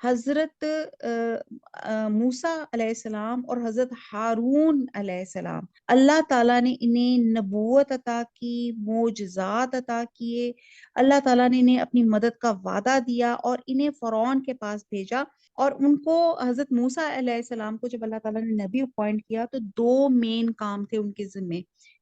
حضرت موسیٰ علیہ السلام اور حضرت ہارون علیہ السلام، اللہ تعالیٰ نے انہیں نبوت عطا کی، معجزات عطا کیے، اللہ تعالیٰ نے انہیں اپنی مدد کا وعدہ دیا اور انہیں فرعون کے پاس بھیجا۔ اور ان کو حضرت موسیٰ علیہ السلام کو جب اللہ تعالیٰ نے نبی اپوائنٹ کیا تو دو مین کام تھے ان کے ذمے۔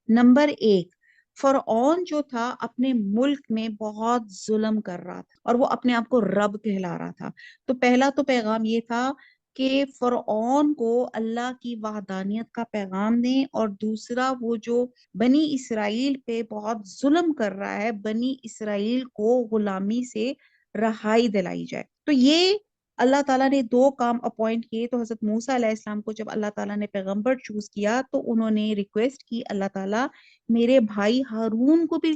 نمبر ایک، فرعون جو تھا اپنے ملک میں بہت ظلم کر رہا تھا اور وہ اپنے آپ کو رب کہلا رہا تھا۔ تو پہلا تو پیغام یہ تھا کہ فرعون کو اللہ کی وحدانیت کا پیغام دیں، اور دوسرا وہ جو بنی اسرائیل پہ بہت ظلم کر رہا ہے، بنی اسرائیل کو غلامی سے رہائی دلائی جائے۔ تو یہ اللہ تعالیٰ نے دو کام اپوائنٹ کیے۔ تو حضرت موسیٰ علیہ السلام کو جب اللہ تعالیٰ نے پیغمبر چوز کیا تو انہوں نے ریکویسٹ کی، اللہ تعالیٰ میرے بھائی ہارون کو بھی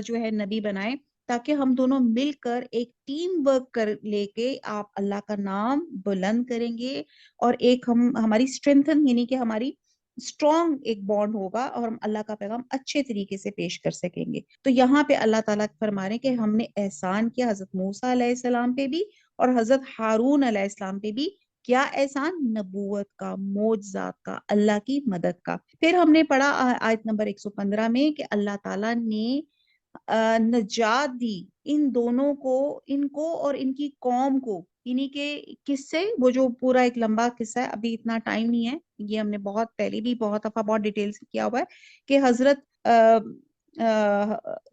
جو ہے نبی بنائے، تاکہ ہم دونوں مل کر ایک ٹیم ورک کر لے کے آپ اللہ کا نام بلند کریں گے، اور ایک ہماری اسٹرینتھن یعنی کہ ہماری اسٹرانگ ایک بانڈ ہوگا، اور ہم اللہ کا پیغام اچھے طریقے سے پیش کر سکیں گے۔ تو یہاں پہ اللہ تعالیٰ فرما رہے ہیں کہ ہم نے احسان کیا حضرت موسیٰ علیہ السلام پہ بھی اور حضرت ہارون علیہ السلام پہ بھی۔ کیا احسان؟ نبوت کا، معجزات کا، اللہ کی مدد کا۔ پھر ہم نے پڑھا آیت نمبر 115 میں کہ اللہ تعالیٰ نے نجات دی ان دونوں کو، ان کو اور ان کی قوم کو، یعنی کہ کس سے؟ وہ جو پورا ایک لمبا قصہ ہے، ابھی اتنا ٹائم نہیں ہے، یہ ہم نے بہت پہلے بھی بہت دفعہ بہت ڈیٹیل سے کیا ہوا ہے کہ حضرت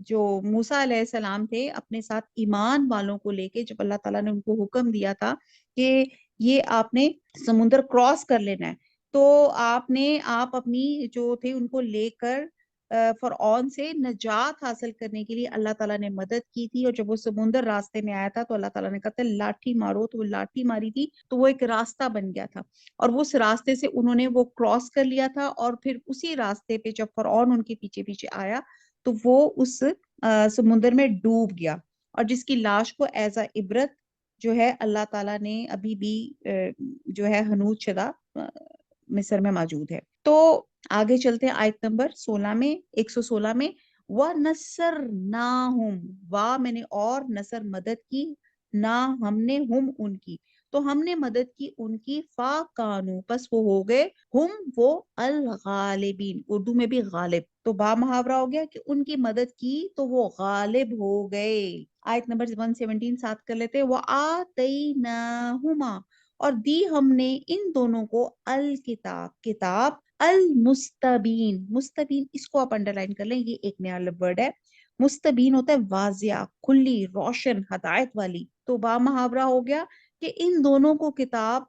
جو موسیٰ علیہ السلام تھے اپنے ساتھ ایمان والوں کو لے کے، جب اللہ تعالیٰ نے ان کو حکم دیا تھا کہ یہ آپ نے سمندر کراس کر لینا ہے، تو آپ اپنی جو تھے ان کو لے کر فرعون سے نجات حاصل کرنے کے لیے اللہ تعالیٰ نے مدد کی تھی۔ اور جب وہ سمندر راستے میں آیا تھا تو اللہ تعالیٰ نے کہا تھا لاٹھی مارو، تو وہ لاٹھی ماری تھی تو وہ ایک راستہ بن گیا تھا، اور وہ اس راستے سے انہوں نے وہ کراس کر لیا تھا۔ اور پھر اسی راستے پہ جب فرعون ان کے پیچھے پیچھے آیا تو وہ اس سمندر میں ڈوب گیا، اور جس کی لاش کو ایز اے عبرت جو ہے اللہ تعالیٰ نے ابھی بھی جو ہے حنوط شدہ مصر میں موجود ہے۔ تو آگے چلتے ہیں آیت نمبر 16 میں، 116 میں، وَنَصَّرْنَاهُمْ، میں نے اور نصر مدد کی، نہ ہم نے ہم ان کی، تو ہم نے مدد کی ان کی، فَكَانُوا، پس وہ ہو گئے، ہم وہ، الغالبین، اردو میں بھی غالب، تو با محاورہ ہو گیا کہ ان کی مدد کی تو وہ غالب ہو گئے۔ آیت نمبر 117 ساتھ کر لیتے، وَآتَيْنَاهُمَا، اور دی ہم نے ان دونوں کو، الکتاب، کتاب، المستبین، مستبین اس کو آپ انڈر لائن کر لیں، یہ ایک نیا ورڈ ہے۔ مستبین ہوتا ہے واضح، کھلی، روشن، ہدایت والی، تو با محاورہ ہو گیا کہ ان دونوں کو کتاب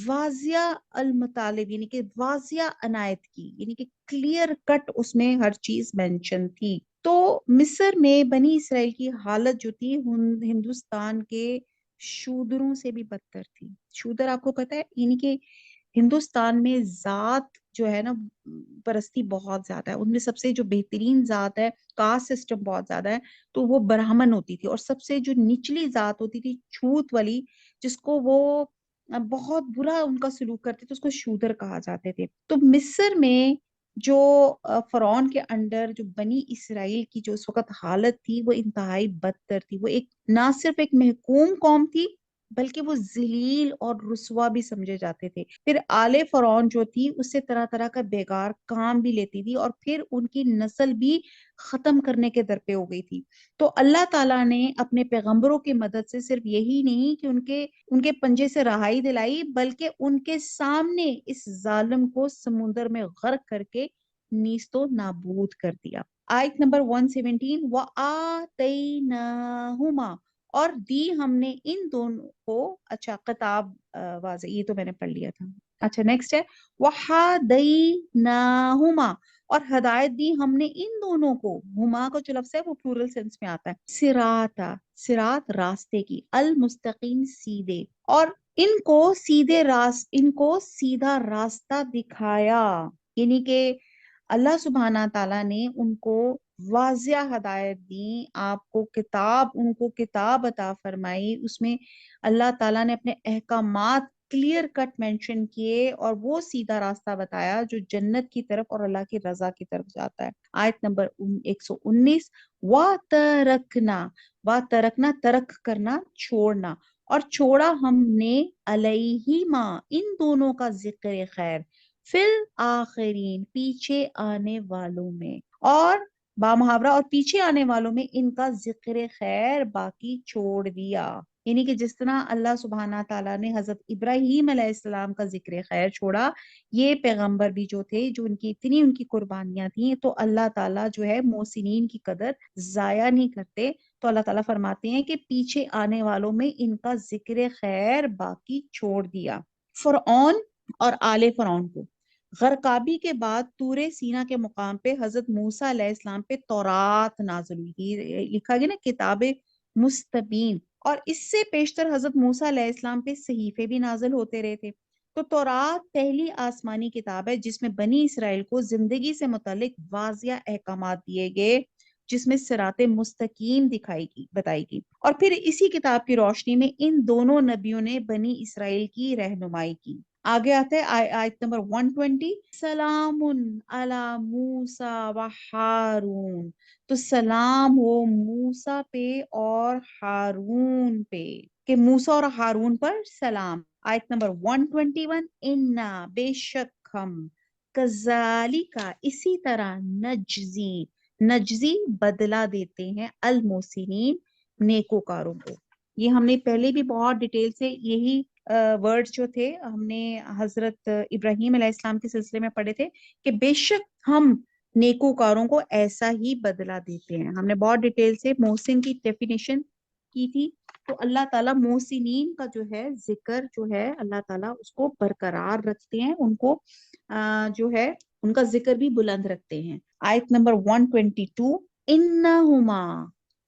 واضح المطالب، یعنی کہ واضح عنایت کی، یعنی کہ کلیئر کٹ اس میں ہر چیز مینشن تھی۔ تو مصر میں بنی اسرائیل کی حالت جو تھی ہندوستان کے شودروں سے بھی بدتر تھی۔ شودر آپ کو پتہ ہے، یعنی کہ ہندوستان میں ذات جو ہے نا پرستی بہت زیادہ ہے، ان میں سب سے جو بہترین ذات ہے، کاسٹ سسٹم بہت زیادہ ہے، تو وہ برہمن ہوتی تھی، اور سب سے جو نچلی ذات ہوتی تھی چھوت والی، جس کو وہ بہت برا ان کا سلوک کرتے تھے، اس کو شودر کہا جاتے تھے۔ تو مصر میں جو فرعون کے انڈر جو بنی اسرائیل کی جو اس وقت حالت تھی وہ انتہائی بدتر تھی۔ وہ ایک نہ صرف ایک محکوم قوم تھی بلکہ وہ ذلیل اور رسوا بھی سمجھے جاتے تھے۔ پھر آل فرعون جو تھی اس سے طرح طرح کا بیکار کام بھی لیتی تھی، اور پھر ان کی نسل بھی ختم کرنے کے در پہ ہو گئی تھی۔ تو اللہ تعالیٰ نے اپنے پیغمبروں کی مدد سے صرف یہی نہیں کہ ان کے پنجے سے رہائی دلائی، بلکہ ان کے سامنے اس ظالم کو سمندر میں غرق کر کے نیست و نابود کر دیا۔ آیت نمبر 117، وَآتَيْنَاهُمَا، اور دی ہم نے ان دونوں کو، اچھا خطاب واضح، یہ تو میں نے پڑھ لیا تھا۔ اچھا نیکسٹ ہے، وَحَدَيْنَاهُمَا، اور ہدایت دی ہم نے ان دونوں کو، ہما کو جو لفظ ہے وہ پلورل سینس میں آتا ہے، سراتا، سرات راستے کی، المستقیم سیدھے، اور ان کو سیدھا راستہ دکھایا، یعنی کہ اللہ سبحانہ تعالیٰ نے ان کو واضح ہدایت دی، ان کو کتاب عطا فرمائی، اس میں اللہ تعالیٰ نے اپنے احکامات کلیئر کٹ مینشن کیے، اور وہ سیدھا راستہ بتایا جو جنت کی طرف اور اللہ کی رضا کی طرف جاتا ہے۔ آیت نمبر 119، وَتَرَكْنَا، ترک کرنا، چھوڑنا، اور چھوڑا ہم نے علیہما ان دونوں کا ذکر خیر فی الآخرین پیچھے آنے والوں میں، اور با محاورہ اور پیچھے آنے والوں میں ان کا ذکر خیر باقی چھوڑ دیا، یعنی کہ جس طرح اللہ سبحانہ تعالیٰ نے حضرت ابراہیم علیہ السلام کا ذکر خیر چھوڑا، یہ پیغمبر بھی جو تھے، جو ان کی قربانیاں تھیں، تو اللہ تعالیٰ جو ہے محسنین کی قدر ضائع نہیں کرتے، تو اللہ تعالیٰ فرماتے ہیں کہ پیچھے آنے والوں میں ان کا ذکر خیر باقی چھوڑ دیا۔ فرعون اور آل فرعون کو غرقابی کے بعد طور سینا کے مقام پہ حضرت موسیٰ علیہ السلام پہ تورات نازل ہوئی تھی، لکھا گیا نا کتاب مستبین، اور اس سے پیشتر حضرت موسیٰ علیہ السلام پہ صحیفے بھی نازل ہوتے رہے تھے۔ تو تورات پہلی آسمانی کتاب ہے جس میں بنی اسرائیل کو زندگی سے متعلق واضح احکامات دیے گئے، جس میں صراط مستقیم بتائی گئی، اور پھر اسی کتاب کی روشنی میں ان دونوں نبیوں نے بنی اسرائیل کی رہنمائی کی۔ آگے آتا ہے آیت نمبر 120، سلام علی موسیٰ و ہارون، تو سلام ہو موسیٰ پہ اور ہارون پہ، کہ موسیٰ اور ہارون پر سلام۔ آیت نمبر 121، انا بے شک ہم، کذالک اسی طرح، نجزی بدلہ دیتے ہیں، المحسنین نیکوکاروں کو۔ یہ ہم نے پہلے بھی بہت ڈیٹیل سے یہی ورڈ جو تھے ہم نے حضرت ابراہیم علیہ السلام کے سلسلے میں پڑھے تھے، کہ بے شک ہم نیکوکاروں کو ایسا ہی بدلہ دیتے ہیں۔ ہم نے بہت ڈیٹیل سے محسن کی ڈیفینیشن کی تھی، تو اللہ تعالیٰ محسنین کا جو ہے ذکر جو ہے اللہ تعالیٰ اس کو برقرار رکھتے ہیں، ان کو جو ہے ان کا ذکر بھی بلند رکھتے ہیں۔ آیت نمبر 122، انہما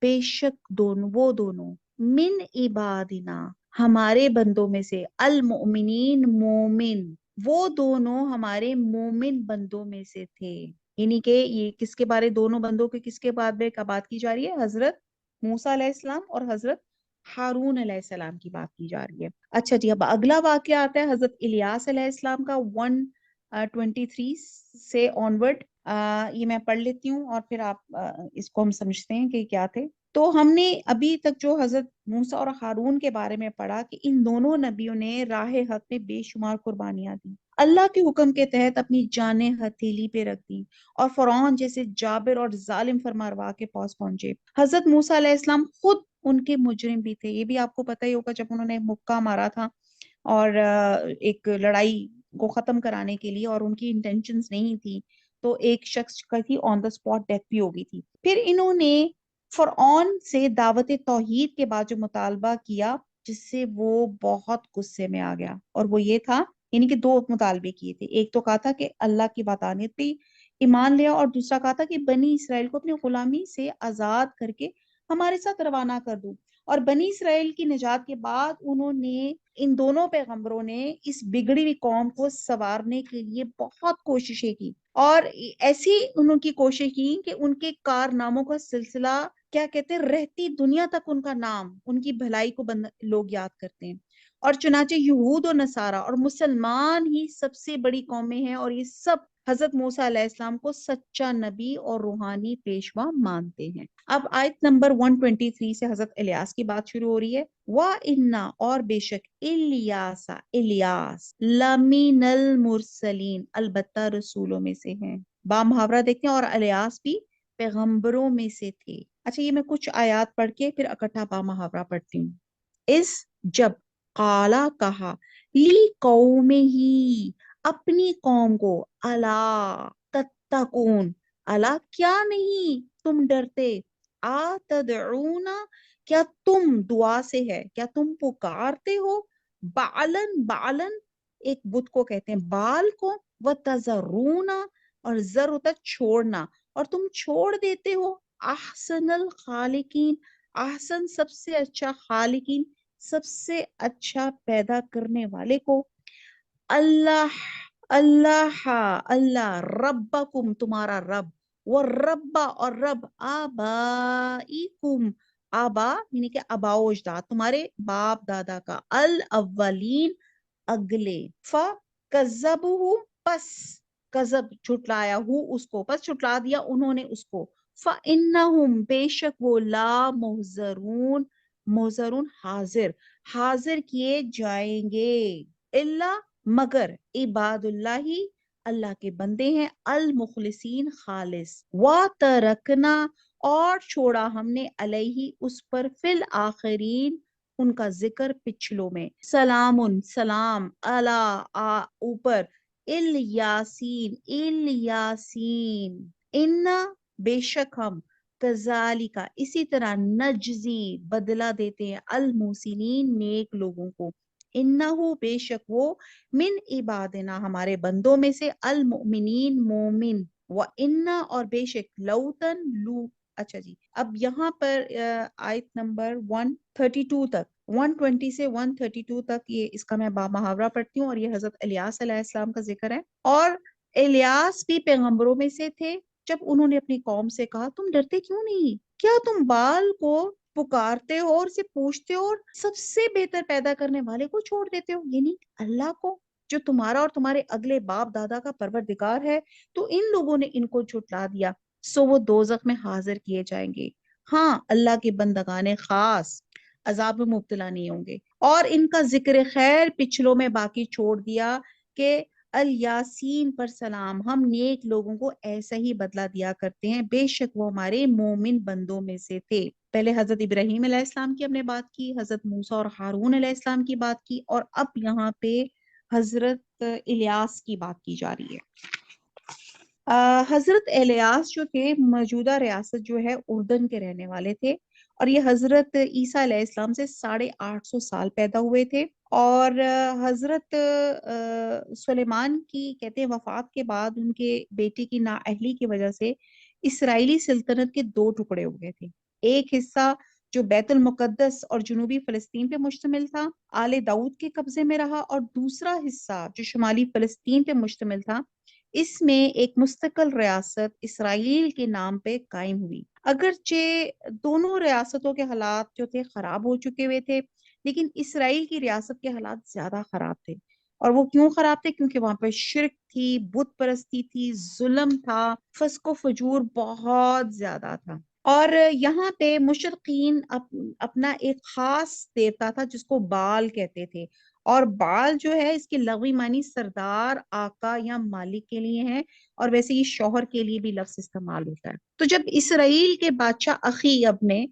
بے شک وہ دونوں، من عبادنا ہمارے بندوں میں سے، المؤمنین مومن، وہ دونوں ہمارے مومن بندوں میں سے تھے، یعنی کہ یہ کس کے بارے، دونوں بندوں کے کس کے بات کی جا رہی ہے؟ حضرت موسیٰ علیہ السلام اور حضرت ہارون علیہ السلام کی بات کی جا رہی ہے۔ اچھا جی، اب اگلا واقعہ آتا ہے حضرت الیاس علیہ السلام کا 123 سے آنورڈ۔ یہ میں پڑھ لیتی ہوں اور پھر آپ اس کو ہم سمجھتے ہیں کہ کیا تھے۔ تو ہم نے ابھی تک جو حضرت موسیٰ اور ہارون کے بارے میں پڑھا کہ ان دونوں نبیوں نے راہ حق میں بے شمار قربانیاں دی، اللہ کے حکم کے تحت اپنی جانیں ہتھیلی پہ رکھ دی، اور فرعون جیسے جابر اور ظالم فرمانروا کے پاس پہنچے۔ حضرت موسیٰ علیہ السلام خود ان کے مجرم بھی تھے، یہ بھی آپ کو پتہ ہی ہوگا، جب انہوں نے مکہ مارا تھا اور ایک لڑائی کو ختم کرانے کے لیے، اور ان کی انٹینشنز نہیں تھی، تو ایک شخص کی آن دا اسپاٹ ڈیتھ بھی ہو گئی تھی۔ پھر انہوں نے فرعون سے دعوت توحید کے بعد جو مطالبہ کیا، جس سے وہ بہت غصے میں آ گیا، اور وہ یہ تھا، یعنی کہ دو مطالبے کیے تھے، ایک تو کہا تھا کہ اللہ کی وحدانیت پہ ایمان لیا، اور دوسرا کہا تھا کہ بنی اسرائیل کو اپنی غلامی سے آزاد کر کے ہمارے ساتھ روانہ کر دوں۔ اور بنی اسرائیل کی نجات کے بعد انہوں نے، ان دونوں پیغمبروں نے اس بگڑی ہوئی قوم کو سنوارنے کے لیے بہت کوششیں کی، اور ایسی انہوں کی کوشش کی کہ ان کے کارناموں کا سلسلہ، کیا کہتے ہیں، رہتی دنیا تک ان کا نام، ان کی بھلائی کو لوگ یاد کرتے ہیں۔ اور چنانچہ یہود و نصارہ اور مسلمان ہی سب سے بڑی قومیں ہیں، اور یہ سب حضرت موسیٰ علیہ السلام کو سچا نبی اور روحانی پیشوا مانتے ہیں۔ اب آیت نمبر 123 سے حضرت الیاس کی بات شروع ہو رہی ہے۔ وَإِنَّا اور بے شک، الیاس لَمِنَ الْمُرْسَلِينَ البتہ رسولوں میں سے ہیں۔ با محاورہ دیکھتے ہیں، اور الیاس بھی پیغمبروں میں سے تھے۔ اچھا، یہ میں کچھ آیات پڑھ کے پھر اکٹھا با محاورہ پڑھتی ہوں۔ اس جب قالا کہا، لی قوم ہی اپنی قوم کو، الا تتقون الا کیا نہیں تم ڈرتے، تدعونا کیا تم دعا سے ہے، کیا تم پکارتے ہو، بعلن ایک بت کو کہتے ہیں، بال کو، وتذرونا اور زر ہوتا ہے چھوڑنا، اور تم چھوڑ دیتے ہو، احسن الخالقین، احسن سب سے اچھا، خالقین سب سے اچھا پیدا کرنے والے کو، اللہ ربکم تمہارا رب، والرب اور رب آبائکم، آبا یعنی کہ آباء و اجداد تمہارے باپ دادا کا، الاولین اگلے، فکذبوہ پس کذب جھٹلایا ہو اس کو، پس جھٹلا دیا انہوں نے اس کو، فانہم بے شک وہ، لا محضرون موزرون حاضر حاضر کیے جائیں گے، اللہ مگر عباد اللہ اللہ کے بندے ہیں، المخلصین خالص، وَتَرَكْنَا اور چھوڑا ہم نے علیہ اس پر فی الآخرین ان کا ذکر پچھلوں میں، سلام سلام اوپر، الیاسین الیاسین، ان بے شک ہم کذالکا اسی طرح نجزی بدلہ دیتے ہیں المحسنین نیک لوگوں کو، انہو بے شک وہ من عبادنا ہمارے بندوں میں سے المؤمنین مومن، وَإِنَّا اور بے شک لوتن لو، اچھا جی اب یہاں پر آیت نمبر 132 تک 120 سے 132 تک یہ اس کا میں محاورہ پڑھتی ہوں، اور یہ حضرت الیاس علیہ السلام کا ذکر ہے، اور الیاس بھی پیغمبروں میں سے تھے۔ جب انہوں نے اپنی قوم سے کہا تم ڈرتے کیوں نہیں، کیا تم بال کو پکارتے ہو اور اسے پوچھتے ہو اور سب سے بہتر پیدا کرنے والے کو چھوڑ دیتے ہو، یعنی اللہ کو جو تمہارا اور تمہارے اگلے باپ دادا کا پروردگار ہے، تو ان لوگوں نے ان کو جھٹلا دیا، سو وہ دوزخ میں حاضر کیے جائیں گے، ہاں اللہ کے بندگان خاص عذاب میں مبتلا نہیں ہوں گے۔ اور ان کا ذکر خیر پچھلوں میں باقی چھوڑ دیا کہ الیاسین پر سلام، ہم نیک لوگوں کو ایسا ہی بدلہ دیا کرتے ہیں، بے شک وہ ہمارے مومن بندوں میں سے تھے۔ پہلے حضرت ابراہیم علیہ السلام کی ہم نے بات کی، حضرت موسیٰ اور ہارون علیہ السلام کی بات کی، اور اب یہاں پہ حضرت الیاس کی بات کی جا رہی ہے۔ حضرت الیاس جو تھے موجودہ ریاست جو ہے اردن کے رہنے والے تھے، اور یہ حضرت عیسیٰ علیہ السلام سے 850 سال پیدا ہوئے تھے، اور حضرت سلیمان کی کہتے ہیں وفات کے بعد ان کے بیٹے کی نااہلی کی وجہ سے اسرائیلی سلطنت کے 2 ٹکڑے ہو گئے تھے، ایک حصہ جو بیت المقدس اور جنوبی فلسطین پہ مشتمل تھا آل داؤد کے قبضے میں رہا، اور دوسرا حصہ جو شمالی فلسطین پہ مشتمل تھا اس میں ایک مستقل ریاست اسرائیل کے نام پہ قائم ہوئی۔ اگرچہ دونوں ریاستوں کے حالات جو تھے خراب ہو چکے ہوئے تھے، لیکن اسرائیل کی ریاست کے حالات زیادہ خراب تھے، اور وہ کیوں خراب تھے؟ کیونکہ وہاں پہ شرک تھی، بت پرستی تھی، ظلم تھا، فسق و فجور بہت زیادہ تھا، اور یہاں پہ مشرقین اپنا ایک خاص دیوتا تھا جس کو بال کہتے تھے، اور بال جو ہے اس کے لغوی معنی سردار، آقا یا مالک کے لیے ہے، اور ویسے یہ شوہر کے لیے بھی لفظ استعمال ہوتا ہے۔ تو جب اسرائیل کے بادشاہ اخیب نے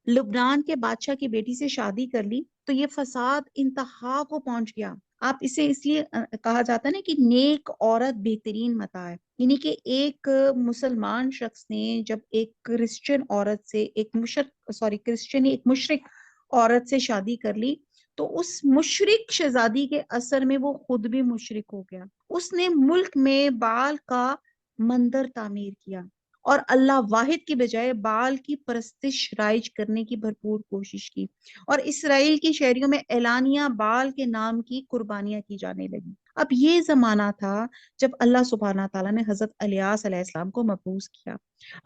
لبنان کے بادشاہ کی بیٹی سے شادی کر لی تو یہ فساد انتہا کو پہنچ گیا۔ آپ اسے اس لیے کہا جاتا ہے نا کہ نیک عورت بہترین متاع ہے، یعنی کہ ایک مسلمان شخص نے جب ایک کرسچن عورت سے ایک مشرک عورت سے شادی کر لی تو اس مشرک شہزادی کے اثر میں وہ خود بھی مشرک ہو گیا، اس نے ملک میں بال کا مندر تعمیر کیا اور اللہ واحد کی بجائے بال کی پرستش رائج کرنے کی بھرپور کوشش کی، اور اسرائیل کی شہریوں میں اعلانیہ بال کے نام کی قربانیاں کی جانے لگی۔ اب یہ زمانہ تھا جب اللہ سبحانہ تعالیٰ نے حضرت الیاس علیہ السلام کو مبعوث کیا۔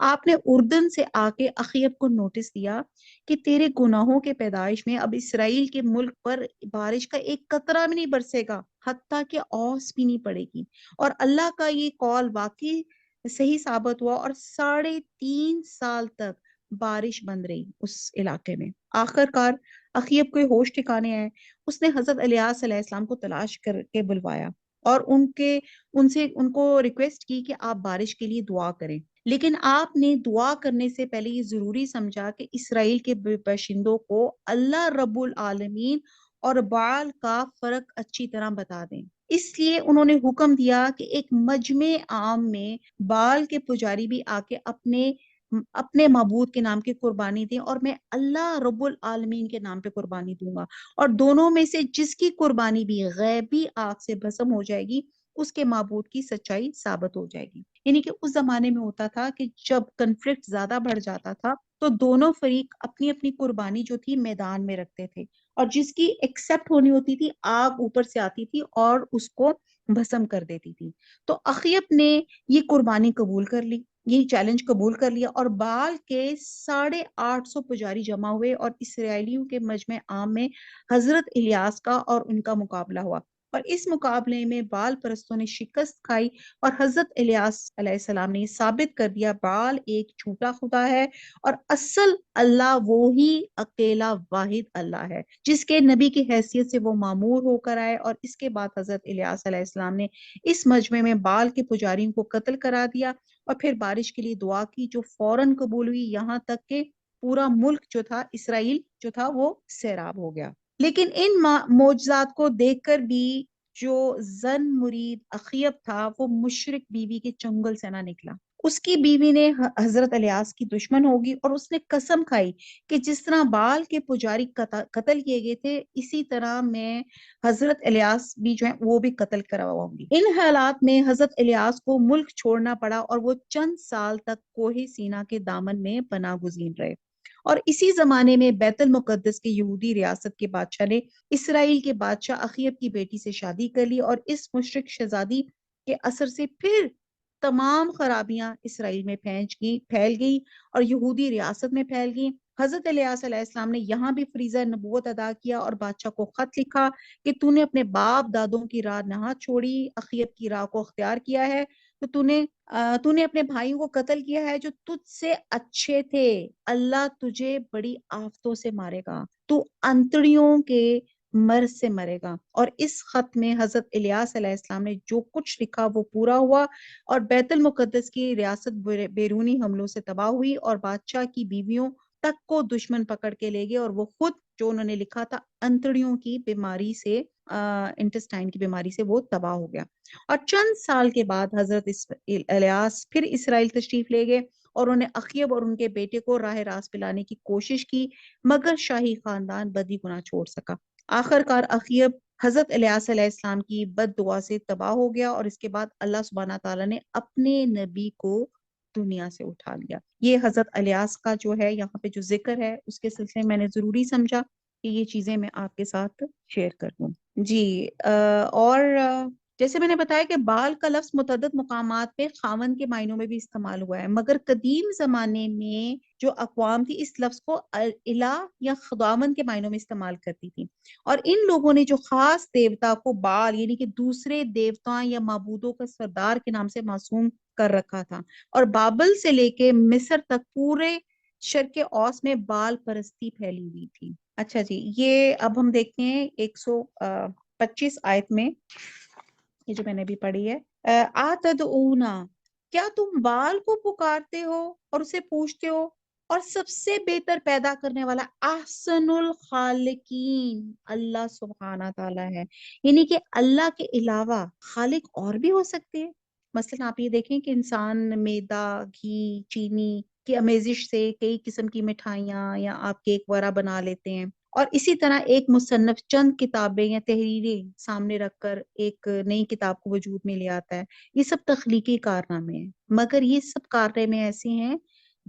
آپ نے اردن سے آ کے اخیب کو نوٹس دیا کہ تیرے گناہوں کے پیدائش میں اب اسرائیل کے ملک پر بارش کا ایک قطرہ بھی نہیں برسے گا، حتیٰ کہ اوس بھی نہیں پڑے گی، اور اللہ کا یہ قول واقعی صحیح ثابت ہوا، اور 3.5 سال تک بارش بند رہی اس علاقے میں۔ آخر کار اخیب کوئی ہوش ٹھکانے آئے، اس نے حضرت الیاس علیہ السلام کو تلاش کر کے بلوایا اور ان کو ریکویسٹ کی کہ آپ بارش کے لیے دعا کریں، لیکن آپ نے دعا کرنے سے پہلے یہ ضروری سمجھا کہ اسرائیل کے باشندوں کو اللہ رب العالمین اور بال کا فرق اچھی طرح بتا دیں۔ اس لیے انہوں نے حکم دیا کہ ایک مجمع عام میں بال کے پجاری بھی آ کے اپنے معبود کے نام کی قربانی دیں، اور میں اللہ رب العالمین کے نام پہ قربانی دوں گا، اور دونوں میں سے جس کی قربانی بھی غیبی آگ سے بھسم ہو جائے گی اس کے معبود کی سچائی ثابت ہو جائے گی۔ یعنی کہ اس زمانے میں ہوتا تھا کہ جب کنفلکٹ زیادہ بڑھ جاتا تھا تو دونوں فریق اپنی اپنی قربانی جو تھی میدان میں رکھتے تھے، اور جس کی ایکسپٹ ہونی ہوتی تھی آگ اوپر سے آتی تھی اور اس کو بھسم کر دیتی تھی۔ تو اخیب نے یہ قربانی قبول کر لی، یہ چیلنج قبول کر لیا، اور بال کے 850 پجاری جمع ہوئے اور اسرائیلیوں کے مجمع عام میں حضرت الیاس کا اور ان کا مقابلہ ہوا۔ اور اس مقابلے میں بال پرستوں نے شکست کھائی اور حضرت الیاس علیہ السلام نے یہ ثابت کر دیا بال ایک جھوٹا خدا ہے اور اصل اللہ وہی اکیلا واحد اللہ ہے جس کے نبی کی حیثیت سے وہ مامور ہو کر آئے۔ اور اس کے بعد حضرت الیاس علیہ السلام نے اس مجمع میں بال کے پجاریوں کو قتل کرا دیا اور پھر بارش کے لیے دعا کی جو فوراً قبول ہوئی، یہاں تک کہ پورا ملک جو تھا، اسرائیل جو تھا، وہ سیراب ہو گیا۔ لیکن ان معجزات کو دیکھ کر بھی جو زن مرید اخیب تھا وہ مشرک بیوی کے چنگل سے نہ نکلا۔ اس کی بیوی نے حضرت الیاس کی دشمن ہوگی اور اس نے قسم کھائی کہ جس طرح بال کے پجاری قتل کیے گئے تھے اسی طرح میں حضرت الیاس بھی جو ہے وہ بھی قتل کرواؤں گی۔ ان حالات میں حضرت الیاس کو ملک چھوڑنا پڑا اور وہ چند سال تک کوہ سینا کے دامن میں پناہ گزین رہے۔ اور اسی زمانے میں بیت المقدس کے یہودی ریاست کے بادشاہ نے اسرائیل کے بادشاہ اخیب کی بیٹی سے شادی کر لی اور اس مشرک شہزادی کے اثر سے پھر تمام خرابیاں اسرائیل میں پھیل گئی اور یہودی ریاست میں پھیل گئی۔ حضرت الیاس علیہ السلام نے یہاں بھی فریضہ نبوت ادا کیا اور بادشاہ کو خط لکھا کہ تو نے اپنے باپ دادوں کی راہ نہ چھوڑی، اخیب کی راہ کو اختیار کیا ہے، تو نے اپنے بھائیوں کو قتل کیا ہے جو تجھ سے اچھے تھے، اللہ تجھے بڑی آفتوں سے مارے گا، تو انتڑیوں کے مرض سے مرے گا۔ اور اس خط میں حضرت الیاس علیہ السلام نے جو کچھ لکھا وہ پورا ہوا اور بیت المقدس کی ریاست بیرونی حملوں سے تباہ ہوئی اور بادشاہ کی بیویوں تک کو دشمن پکڑ کے لے گئے اور وہ خود جو انہوں نے لکھا تھا انتڑیوں کی بیماری سے، انٹسٹائن کی بیماری سے وہ تباہ ہو گیا۔ اور چند سال کے بعد حضرت الیاس پھر اسرائیل تشریف لے گئے اور انہیں اخیب اور ان کے بیٹے کو راہ راست پلانے کی کوشش کی مگر شاہی خاندان بدی گناہ چھوڑ سکا۔ آخر کار اخیب حضرت الیاس علیہ السلام کی بد دعا سے تباہ ہو گیا اور اس کے بعد اللہ سبحانہ تعالیٰ نے اپنے نبی کو دنیا سے اٹھا لیا۔ یہ حضرت الیاس کا جو ہے یہاں پہ جو ذکر ہے اس کے سلسلے میں نے ضروری سمجھا کہ یہ چیزیں میں آپ کے ساتھ شیئر کر دوں۔ جی اور جیسے میں نے بتایا کہ بال کا لفظ متعدد مقامات پہ خاوند کے معنوں میں بھی استعمال ہوا ہے، مگر قدیم زمانے میں جو اقوام تھی اس لفظ کو الہ یا خداوند کے معنوں میں استعمال کرتی تھی، اور ان لوگوں نے جو خاص دیوتا کو بال یعنی کہ دوسرے دیوتاؤں یا معبودوں کا سردار کے نام سے معصوم کر رکھا تھا، اور بابل سے لے کے مصر تک پورے شرق اوسط میں بال پرستی پھیلی ہوئی تھی۔ اچھا جی، یہ اب ہم دیکھتے ہیں 125 آیت میں، یہ جو میں نے بھی پڑھی ہے، آتدعونا، کیا تم بال کو پکارتے ہو اور اسے پوچھتے ہو، اور سب سے بہتر پیدا کرنے والا احسن الخالقین اللہ سبحانہ تعالیٰ ہے، یعنی کہ اللہ کے علاوہ خالق اور بھی ہو سکتے ہیں۔ مثلا آپ یہ دیکھیں کہ انسان میدا، گھی، چینی کی آمیزش سے کئی قسم کی مٹھائیاں یا آپ کیک وغیرہ بنا لیتے ہیں، اور اسی طرح ایک مصنف چند کتابیں یا تحریریں سامنے رکھ کر ایک نئی کتاب کو وجود میں لے آتا ہے۔ یہ سب تخلیقی کارنامے ہیں، مگر یہ سب کارنامے ایسے ہیں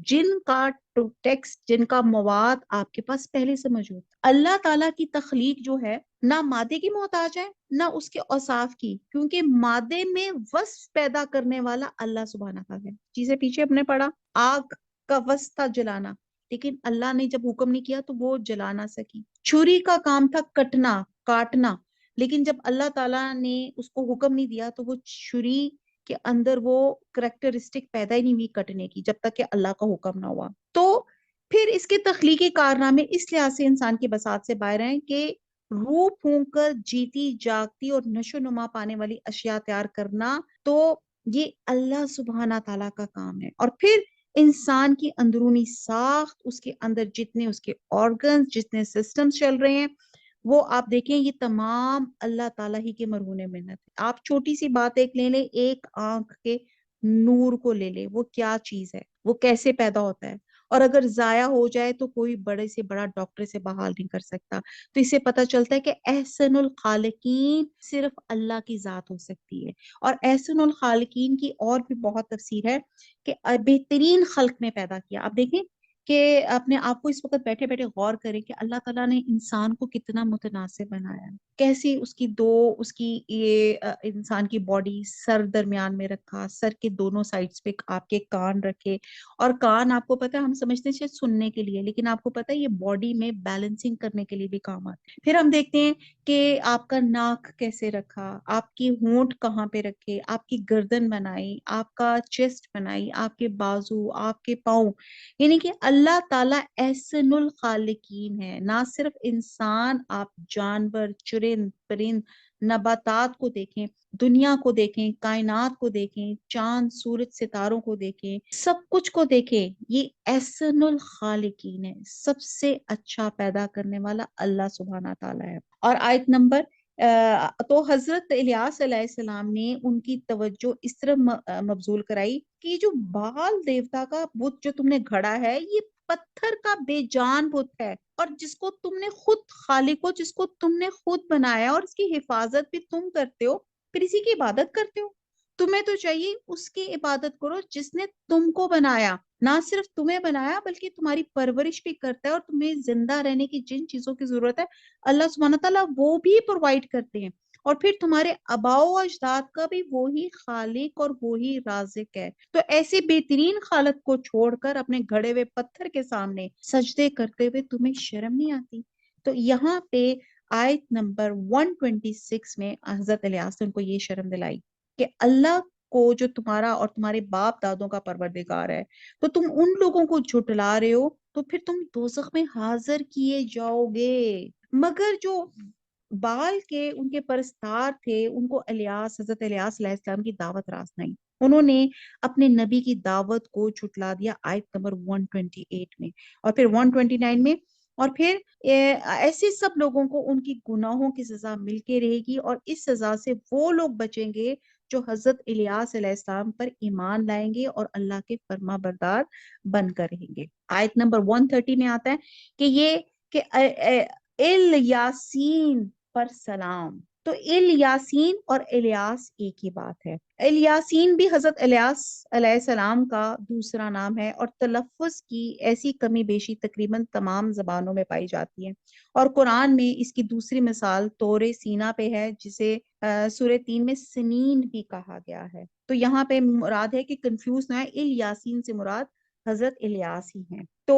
جن کا ٹیکسٹ، جن کا مواد آپ کے پاس پہلے سے موجود۔ اللہ تعالیٰ کی تخلیق جو ہے نہ مادے کی محتاج ہے نہ اس کے اوصاف کی، کیونکہ مادے میں وصف پیدا کرنے والا اللہ سبحانہ تعالیٰ ہے۔ چیزیں پیچھے ہم نے پڑھا، آگ کا وصف تھا جلانا، لیکن اللہ نے جب حکم نہیں کیا تو وہ جلا نہ سکی۔ چھری کا کام تھا کٹنا، کاٹنا، لیکن جب اللہ تعالیٰ نے اس کو حکم نہیں دیا تو وہ چھری کے اندر وہ کریکٹرسٹک پیدا ہی نہیں ہوئی کٹنے کی جب تک کہ اللہ کا حکم نہ ہوا۔ تو پھر اس کے تخلیقی کارنامے اس لحاظ سے انسان کی بساط سے باہر ہیں کہ روح پھونک کر جیتی جاگتی اور نشو نما پانے والی اشیاء تیار کرنا تو یہ اللہ سبحانہ تعالیٰ کا کام ہے۔ اور پھر انسان کی اندرونی ساخت، اس کے اندر جتنے اس کے آرگنز، جتنے سسٹمز چل رہے ہیں، وہ آپ دیکھیں یہ تمام اللہ تعالیٰ ہی کے مرہون منت ہے۔ آپ چھوٹی سی بات ایک لے لیں، ایک آنکھ کے نور کو لے لیں، وہ کیا چیز ہے، وہ کیسے پیدا ہوتا ہے، اور اگر ضائع ہو جائے تو کوئی بڑے سے بڑا ڈاکٹر سے بحال نہیں کر سکتا۔ تو اس سے پتہ چلتا ہے کہ احسن الخالقین صرف اللہ کی ذات ہو سکتی ہے، اور احسن الخالقین کی اور بھی بہت تفسیر ہے کہ بہترین خلق نے پیدا کیا۔ آپ دیکھیں کہ اپنے آپ کو اس وقت بیٹھے بیٹھے غور کریں کہ اللہ تعالیٰ نے انسان کو کتنا متناسب بنایا ہے، کیسی اس کی یہ انسان کی باڈی، سر درمیان میں رکھا، سر کے دونوں سائڈز پہ آپ کے کان رکھے، اور کان آپ کو پتا ہے ہم سمجھتے ہیں شاید سننے کے لیے، لیکن آپ کو پتا ہے یہ باڈی میں بیلنسنگ کرنے کے لیے بھی کام آتے ہیں۔ پھر ہم دیکھتے ہیں کہ آپ کا ناک کیسے رکھا، آپ کی ہونٹ کہاں پہ رکھے، آپ کی گردن بنائی، آپ کا چیسٹ بنائی، آپ کے بازو، آپ کے پاؤں، یعنی کہ اللہ تعالیٰ احسن الخالقین ہے۔ نہ صرف انسان، آپ جانور، چرند پرند، نباتات کو دیکھیں، دنیا کو دیکھیں، کائنات کو دیکھیں، چاند سورج ستاروں کو دیکھیں، سب کچھ کو دیکھیں، یہ احسن الخالقین ہے، سب سے اچھا پیدا کرنے والا اللہ سبحانہ تعالیٰ ہے۔ اور آیت نمبر تو حضرت الیاس علیہ السلام نے ان کی توجہ اس طرح مبذول کرائی کہ جو بال دیوتا کا بت جو تم نے گھڑا ہے، یہ پتھر کا بے جان بت ہے، اور جس کو تم نے خود خالق ہو، جس کو تم نے خود بنایا، اور اس کی حفاظت بھی تم کرتے ہو، پھر اسی کی عبادت کرتے ہو۔ تمہیں تو چاہیے اس کی عبادت کرو جس نے تم کو بنایا، نہ صرف تمہیں بنایا بلکہ تمہاری پرورش بھی کرتا ہے، اور تمہیں زندہ رہنے کی جن چیزوں کی ضرورت ہے اللہ سبحانہ تعالیٰ وہ بھی پرووائڈ کرتے ہیں، اور پھر تمہارے آباء و اجداد کا بھی وہی خالق اور وہی رازق ہے۔ تو ایسے بہترین خالق کو چھوڑ کر اپنے گھڑے ہوئے پتھر کے سامنے سجدے کرتے ہوئے تمہیں شرم نہیں آتی؟ تو یہاں پہ آیت نمبر 126 میں حضرت الیاس نے ان کو یہ شرم دلائی کہ اللہ کو جو تمہارا اور تمہارے باپ دادوں کا پروردگار ہے، تو تم ان لوگوں کو جھٹلا رہے ہو، تو پھر تم دوزخ میں حاضر کیے جاؤ گے۔ مگر جو بال کے ان کے پرستار تھے، ان کو حضرت الیاس علیہ السلام کی دعوت راس نہیں، انہوں نے اپنے نبی کی دعوت کو جھٹلا دیا آیت نمبر 128 میں، اور پھر 129 میں، اور پھر ایسے سب لوگوں کو ان کی گناہوں کی سزا مل کے رہے گی، اور اس سزا سے وہ لوگ بچیں گے جو حضرت الیاس علیہ السلام پر ایمان لائیں گے اور اللہ کے فرما بردار بن کر رہیں گے۔ آیت نمبر 130 میں آتا ہے کہ یہ کہ الیاسین پر سلام۔ تو الیاسین اور الیاس ایک ہی بات ہے۔ الیاسین بھی حضرت الیاس علیہ السلام کا دوسرا نام ہے، اور تلفظ کی ایسی کمی بیشی تقریباً تمام زبانوں میں پائی جاتی ہے، اور قرآن میں اس کی دوسری مثال طور سینا پہ ہے، جسے سورہ 3 میں سنین بھی کہا گیا ہے۔ تو یہاں پہ مراد ہے کہ کنفیوز نہ ہے، الیاسین سے مراد حضرت الیاس ہی ہیں۔ تو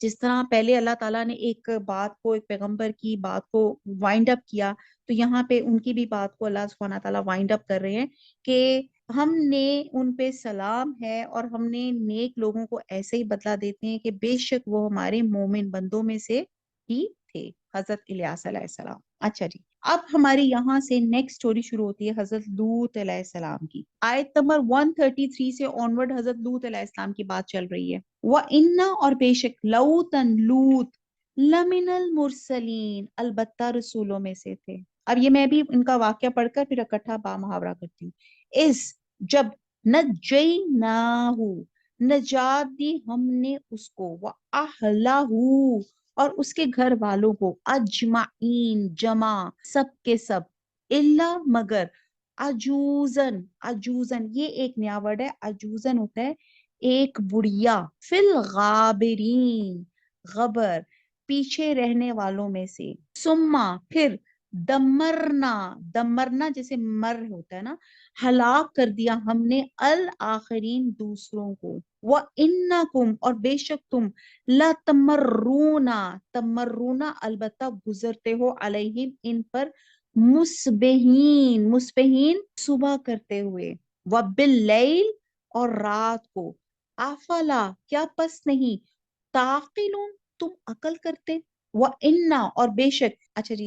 جس طرح پہلے اللہ تعالیٰ نے ایک بات کو، ایک پیغمبر کی بات کو وائنڈ اپ کیا، تو یہاں پہ ان کی بھی بات کو اللہ سبحانہ تعالیٰ وائنڈ اپ کر رہے ہیں کہ ہم نے ان پہ سلام ہے، اور ہم نے نیک لوگوں کو ایسے ہی بدلہ دیتے ہیں کہ بے شک وہ ہمارے مومن بندوں میں سے ہی تھے، حضرت الیاس علیہ السلام۔ اچھا جی، اب ہماری یہاں سے نیکسٹ سٹوری شروع ہوتی ہے حضرت لوط علیہ السلام کی۔ آیت نمبر 133 سے آنورڈ حضرت لوط علیہ السلام کی بات چل رہی ہے۔ وَإِنَّا اور بے شک لوطن لوط لمن المرسلین البتہ رسولوں میں سے تھے۔ اب یہ میں بھی ان کا واقعہ پڑھ کر پھر اکٹھا با محاورہ کرتی ہوں۔ اس جب نجیناہو نجات دی ہم نے اس کو، وَأَهْلَهُ اور اس کے گھر والوں کو، اجمعین جمع سب کے سب، الا مگر عجوزن، عجوزن یہ ایک نیا ورڈ ہے، عجوزن ہوتا ہے ایک بڑھیا، فی الغابرین غبر پیچھے رہنے والوں میں سے، سما پھر دمرنا، دمرنا جیسے مر ہوتا ہے نا، ہلاک کر دیا ہم نے الآخرین دوسروں کو، وَإِنَّكُمْ اور بے شک تم لَتَمَرُّونَ تمرون البتہ گزرتے ہو، علیہم ان پر، مصبحین مصبحین صبح کرتے ہوئے، وَبِاللَّيْلِ اور رات کو، افلا کیا پس نہیں، تعقلون تم عقل کرتے، وَإِنَّا اور بے شک، اچھا جی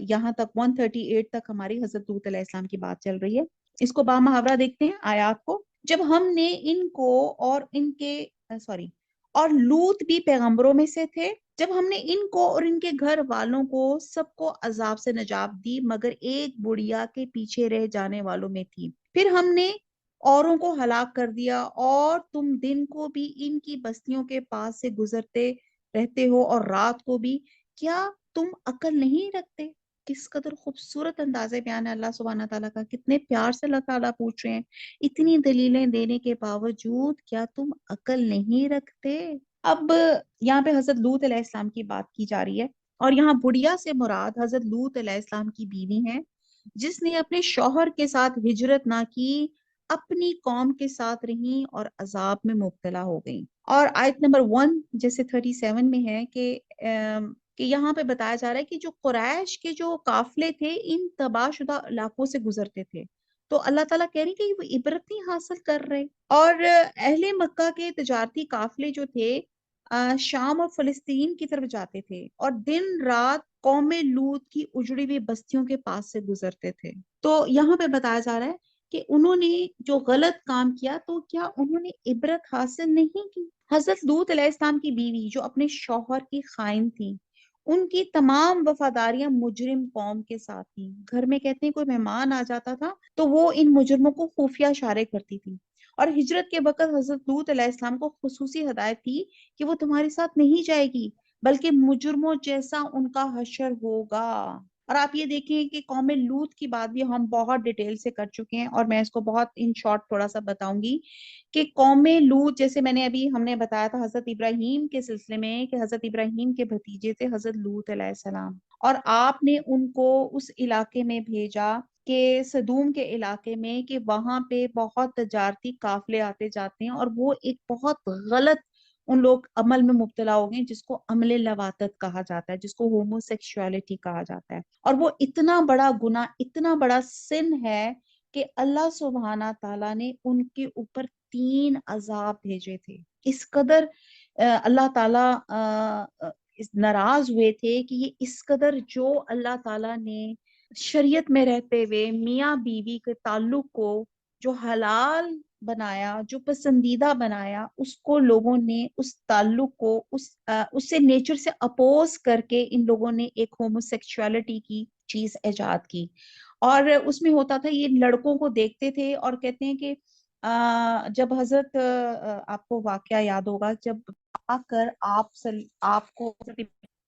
یہاں تک 138 تک ہماری حضرت لوط علیہ السلام کی بات چل رہی ہے۔ اس کو با محاورہ دیکھتے ہیں آیات کو۔ جب ہم نے ان کو اور ان کے اور لوط بھی پیغمبروں میں سے تھے، جب ہم نے ان کو اور ان کے گھر والوں کو سب کو عذاب سے نجات دی مگر ایک بڑھیا کے پیچھے رہ جانے والوں میں تھی، پھر ہم نے اوروں کو ہلاک کر دیا، اور تم دن کو بھی ان کی بستیوں کے پاس سے گزرتے رہتے ہو اور رات کو بھی، کیا تم عقل نہیں رکھتے؟ کس قدر خوبصورت انداز بیان ہے اللہ سبحانہ تعالیٰ کا، کتنے پیار سے اللہ تعالیٰ پوچھ رہے ہیں اتنی دلیلیں دینے کے باوجود کیا تم عقل نہیں رکھتے؟ اب یہاں پہ حضرت لوط علیہ السلام کی بات کی جا رہی ہے، اور یہاں بڑھیا سے مراد حضرت لوط علیہ السلام کی بیوی ہے، جس نے اپنے شوہر کے ساتھ ہجرت نہ کی، اپنی قوم کے ساتھ رہیں اور عذاب میں مبتلا ہو گئیں۔ اور آیت نمبر 1 جیسے 37 میں ہے کہ یہاں پہ بتایا جا رہا ہے کہ جو قریش کے جو قافلے تھے ان تباہ شدہ علاقوں سے گزرتے تھے، تو اللہ تعالیٰ کہہ رہی کہ وہ عبرت نہیں حاصل کر رہے، اور اہل مکہ کے تجارتی قافلے جو تھے شام اور فلسطین کی طرف جاتے تھے، اور دن رات قوم لوط کی اجڑی ہوئی بستیوں کے پاس سے گزرتے تھے۔ تو یہاں پہ بتایا جا رہا ہے کہ انہوں نے جو غلط کام کیا، تو کیا انہوں نے عبرت حاصل نہیں کی؟ حضرت لوط علیہ السلام کی بیوی جو اپنے شوہر کی خائن تھی، ان کی تمام وفاداریاں مجرم قوم کے ساتھ تھیں۔ گھر میں کہتے ہیں کوئی مہمان آ جاتا تھا تو وہ ان مجرموں کو خفیہ اشارے کرتی تھی، اور ہجرت کے وقت حضرت لوط علیہ السلام کو خصوصی ہدایت تھی کہ وہ تمہارے ساتھ نہیں جائے گی، بلکہ مجرموں جیسا ان کا حشر ہوگا۔ اور آپ یہ دیکھیں کہ قوم لوط کی بات بھی ہم بہت ڈیٹیل سے کر چکے ہیں، اور میں اس کو بہت ان شارٹ تھوڑا سا بتاؤں گی کہ قوم لوط، جیسے ہم نے بتایا تھا حضرت ابراہیم کے سلسلے میں کہ حضرت ابراہیم کے بھتیجے تھے حضرت لوط علیہ السلام، اور آپ نے ان کو اس علاقے میں بھیجا کہ سدوم کے علاقے میں، کہ وہاں پہ بہت تجارتی قافلے آتے جاتے ہیں، اور وہ ایک بہت غلط ان لوگ عمل میں مبتلا ہو گئے جس کو عمل لواطت کہا جاتا ہے، جس کو ہومو سیکشوالٹی کہا جاتا ہے، اور وہ اتنا بڑا گناہ، اتنا بڑا سن ہے کہ اللہ سبحانہ تعالیٰ نے ان کے اوپر 3 عذاب بھیجے تھے۔ اس قدر اللہ تعالیٰ ناراض ہوئے تھے کہ یہ اس قدر جو اللہ تعالیٰ نے شریعت میں رہتے ہوئے میاں بیوی کے تعلق کو جو حلال بنایا، جو پسندیدہ بنایا، اس کو لوگوں نے اس تعلق کو اس سے نیچر سے اپوز کر کے ان لوگوں نے ایک ہومو سیکشوالٹی کی چیز ایجاد کی۔ اور اس میں ہوتا تھا یہ لڑکوں کو دیکھتے تھے اور کہتے ہیں کہ جب حضرت آپ کو واقعہ یاد ہوگا، جب آ کر آپ کو حضرت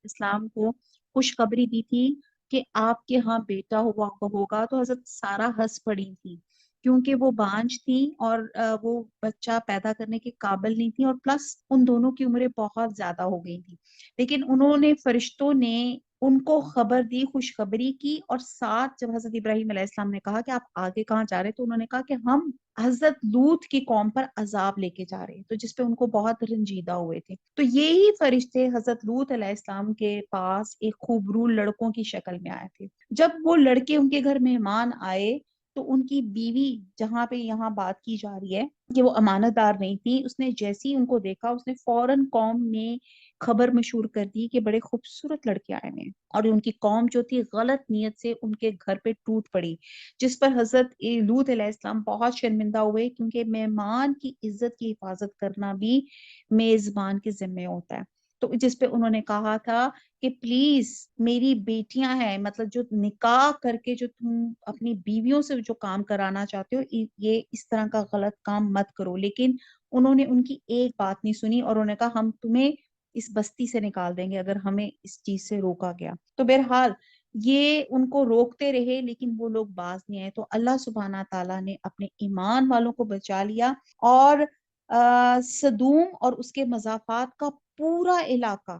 اسلام کو خوشخبری دی تھی کہ آپ کے ہاں بیٹا ہوگا، تو حضرت سارا ہنس پڑی تھی، کیونکہ وہ بانجھ تھی اور وہ بچہ پیدا کرنے کے قابل نہیں تھی، اور پلس ان دونوں کی عمریں بہت زیادہ ہو گئی تھی، لیکن انہوں نے فرشتوں نے ان کو خبر دی، خوشخبری کی، اور ساتھ جب حضرت ابراہیم علیہ السلام نے کہا کہ آپ آگے کہاں جا رہے، تو انہوں نے کہا کہ ہم حضرت لوط کی قوم پر عذاب لے کے جا رہے ہیں، تو جس پہ ان کو بہت رنجیدہ ہوئے تھے۔ تو یہی فرشتے حضرت لوط علیہ السلام کے پاس ایک خوبرو لڑکوں کی شکل میں آئے تھے۔ جب وہ لڑکے ان کے گھر مہمان آئے تو ان کی بیوی، جہاں پہ یہاں بات کی جا رہی ہے کہ وہ امانت دار نہیں تھی، اس نے جیسے ہی ان کو دیکھا، اس نے فوراً قوم میں خبر مشہور کر دی کہ بڑے خوبصورت لڑکے آئے ہیں، اور ان کی قوم جو تھی غلط نیت سے ان کے گھر پہ ٹوٹ پڑی، جس پر حضرت لوط علیہ السلام بہت شرمندہ ہوئے، کیونکہ مہمان کی عزت کی حفاظت کرنا بھی میزبان کے ذمہ ہوتا ہے۔ تو جس پہ انہوں نے کہا تھا کہ پلیز میری بیٹیاں ہیں، مطلب جو نکاح کر کے جو تم اپنی بیویوں سے جو کام کرانا چاہتے ہو، یہ اس طرح کا غلط کام مت کرو، لیکن انہوں نے ان کی ایک بات نہیں سنی، اور انہوں نے کہا ہم تمہیں اس بستی سے نکال دیں گے اگر ہمیں اس چیز سے روکا گیا۔ تو بہرحال یہ ان کو روکتے رہے، لیکن وہ لوگ باز نہیں آئے، تو اللہ سبحانہ تعالیٰ نے اپنے ایمان والوں کو بچا لیا، اور سدوم اور اس کے مضافات کا پورا علاقہ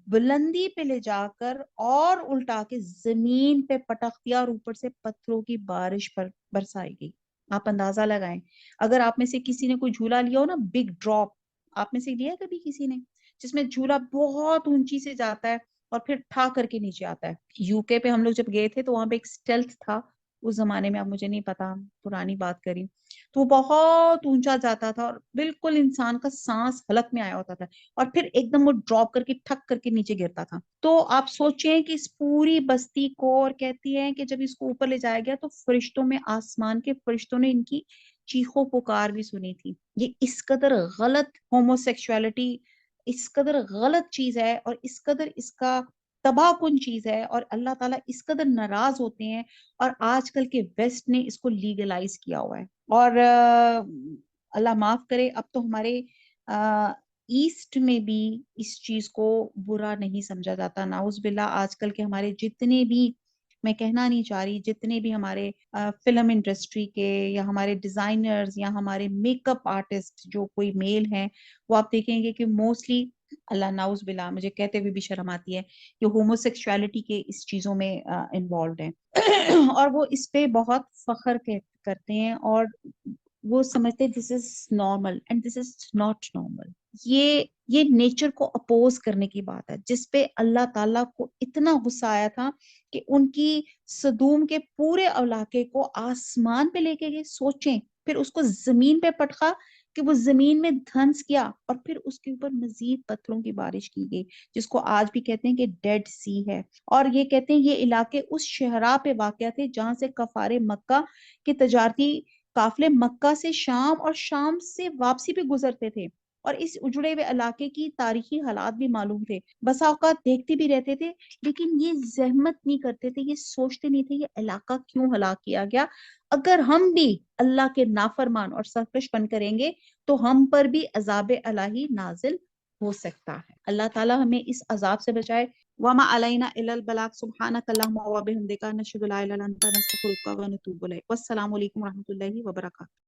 بلندی پہ لے جا کر اور الٹا کے زمین پہ پٹخ دیا، اور اوپر سے پتھروں کی بارش پر برسائی گئی۔ آپ اندازہ لگائیں، اگر آپ میں سے کسی نے کوئی جھولا لیا ہو نا، بگ ڈراپ، آپ میں سے لیا ہے کبھی کسی نے، جس میں جھولا بہت اونچی سے جاتا ہے اور پھر ٹھا کر کے نیچے آتا ہے؟ یو کے پہ ہم لوگ جب گئے تھے تو وہاں پہ ایک اسٹیلتھ تھا اس زمانے میں، اب مجھے نہیں پتا، پرانی بات کری، تو وہ بہت اونچا جاتا تھا اور بالکل انسان کا سانس حلق میں آیا ہوتا تھا، اور پھر ایک دم وہ ڈراپ کر کے ٹھک کر کے نیچے گرتا تھا۔ تو آپ سوچیں کہ اس پوری بستی کو، اور کہتی ہیں کہ جب اس کو اوپر لے جایا گیا تو فرشتوں میں، آسمان کے فرشتوں نے ان کی چیخو پکار بھی سنی تھی۔ یہ اس قدر غلط ہومو سیکشوالٹی، اس قدر غلط چیز ہے، اور اس قدر اس کا تباہ کن چیز ہے، اور اللہ تعالیٰ اس قدر ناراض ہوتے ہیں، اور آج کل کے ویسٹ نے اس کو لیگلائز کیا ہوا ہے، اور اللہ معاف کرے، اب تو ہمارے ایسٹ میں بھی اس چیز کو برا نہیں سمجھا جاتا، نعوذ باللہ۔ آج کل کے ہمارے جتنے بھی میں کہنا نہیں چاہ رہی، جتنے بھی ہمارے فلم انڈسٹری کے یا ہمارے ڈیزائنرز یا ہمارے میک اپ آرٹسٹ جو کوئی میل ہیں، وہ آپ دیکھیں گے کہ موسٹلی، اللہ ناؤز باللہ، مجھے کہتے ہوئے بھی شرم آتی ہے کہ ہومو سیکسوالٹی کے اس چیزوں میں انوالوڈ ہیں اور وہ اس پہ بہت فخر کرتے ہیں اور وہ سمجھتے this is normal and this is not normal. یہ نیچر کو اپوز کرنے کی بات ہے، جس پہ اللہ تعالیٰ کو اتنا غصہ آیا تھا کہ ان کی صدوم کے پورے علاقے کو آسمان پہ لے کے گئے. سوچیں، پھر اس کو زمین پہ پٹخا کہ وہ زمین میں دھنس کیا اور پھر اس کے اوپر مزید پتھروں کی بارش کی گئی، جس کو آج بھی کہتے ہیں کہ ڈیڈ سی ہے. اور یہ کہتے ہیں یہ علاقے اس شہرا پہ واقع تھے جہاں سے کفار مکہ کے تجارتی قافلے مکہ سے شام اور شام سے واپسی پہ گزرتے تھے، اور اس اجڑے ہوئے علاقے کی تاریخی حالات بھی معلوم تھے. بسا اوقات دیکھتے بھی رہتے تھے لیکن یہ زحمت نہیں کرتے تھے، یہ سوچتے نہیں تھے یہ علاقہ کیوں ہلاک کیا گیا. اگر ہم بھی اللہ کے نافرمان اور سرکش بن کریں گے تو ہم پر بھی عذاب الہی نازل ہو سکتا ہے. اللہ تعالی ہمیں اس عذاب سے بچائے. وما علینا الا البلاغ. سبحانک اللہم و بحمدک، نشہد لا الہ الا انت، نستغفرک و نتوب الیک. والسلام علیکم و رحمۃ اللہ وبرکاتہ.